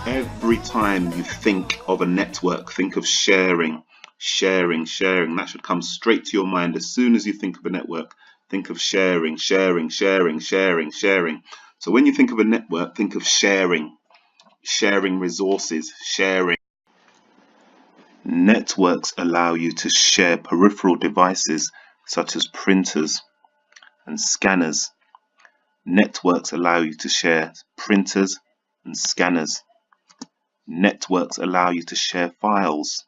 Every time you think of a network, think of sharing, sharing, sharing. That should come straight to your mind as soon as you think of a network. Think of sharing, sharing, sharing, sharing, sharing. So when you think of a network, think of sharing, sharing resources, sharing. Networks allow you to share peripheral devices such as printers and scanners. Networks allow you to share printers and scanners. Networks allow you to share files.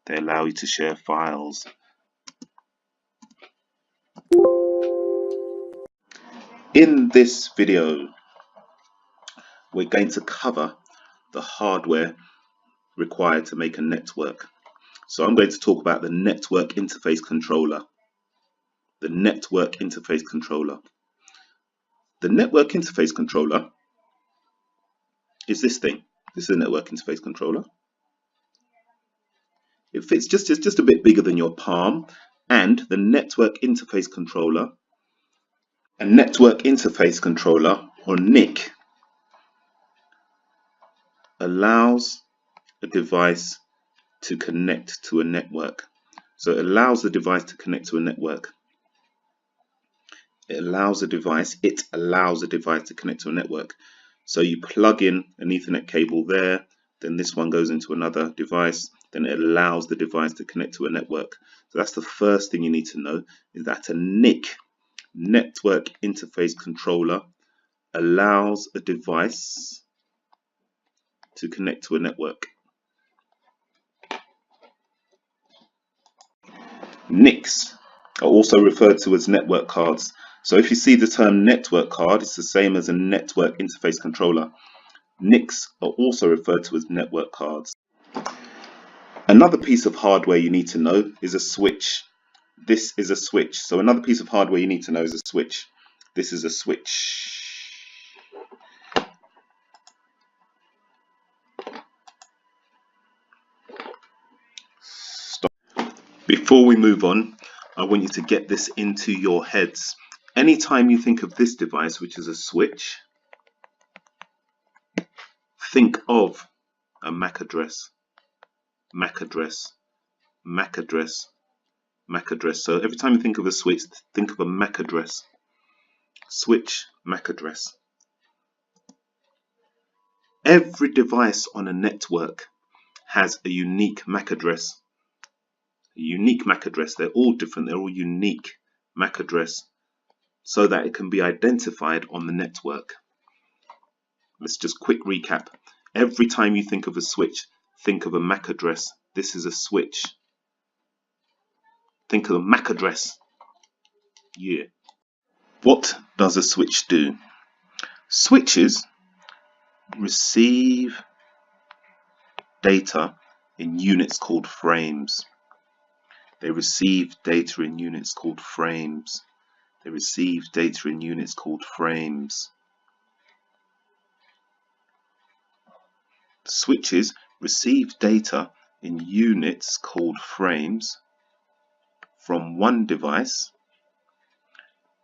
They allow you to share files. In this video, we're going to cover the hardware required to make a network. So I'm going to talk about the network interface controller. The network interface controller. The network interface controller is this thing. This is a network interface controller. It fits just a bit bigger than your palm, and the network interface controller, a network interface controller, or NIC, allows a device to connect to a network. So it allows the device to connect to a network. It allows the device to connect to a network. So you plug in an Ethernet cable there, then this one goes into another device, then it allows the device to connect to a network. So that's the first thing you need to know, is that a NIC, network interface controller, allows a device to connect to a network. NICs are also referred to as network cards. So if you see the term network card, it's the same as a network interface controller. NICs are also referred to as network cards. Another piece of hardware you need to know is a switch. This is a switch. So another piece of hardware you need to know is a switch. This is a switch. Stop. Before we move on, I want you to get this into your heads. Anytime you think of this device, which is a switch, think of a MAC address, MAC address, MAC address, MAC address. So every time you think of a switch, think of a MAC address. Switch, MAC address. Every device on a network has a unique MAC address. A unique MAC address. They're all different. They're all unique MAC address, so that it can be identified on the network. Let's just quick recap. Every time you think of a switch, think of a MAC address. This is a switch. Think of a MAC address. Yeah. What does a switch do? Switches receive data in units called frames. They receive data in units called frames. They receive data in units called frames. Switches receive data in units called frames from one device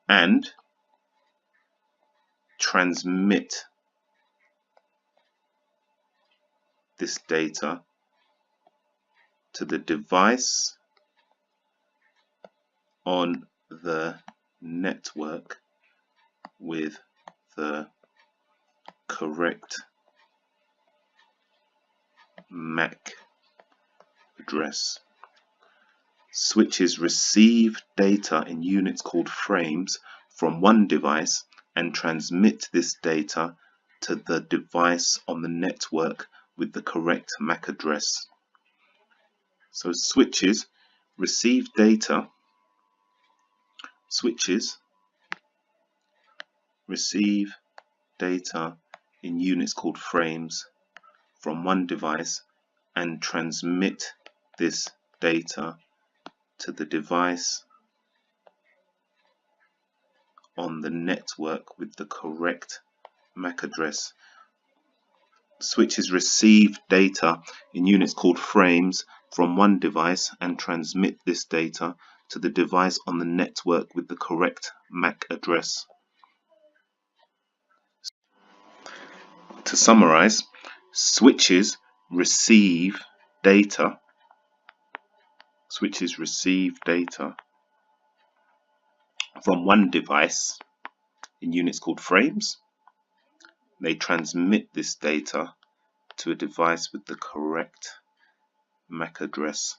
and transmit this data to the device on the network with the correct MAC address. Switches receive data in units called frames from one device and transmit this data to the device on the network with the correct MAC address. So switches receive data. Switches receive data in units called frames from one device and transmit this data to the device on the network with the correct MAC address. Switches receive data in units called frames from one device and transmit this data to the device on the network with the correct MAC address. To summarize, Switches receive data. From one device in units called frames. They transmit this data to a device with the correct MAC address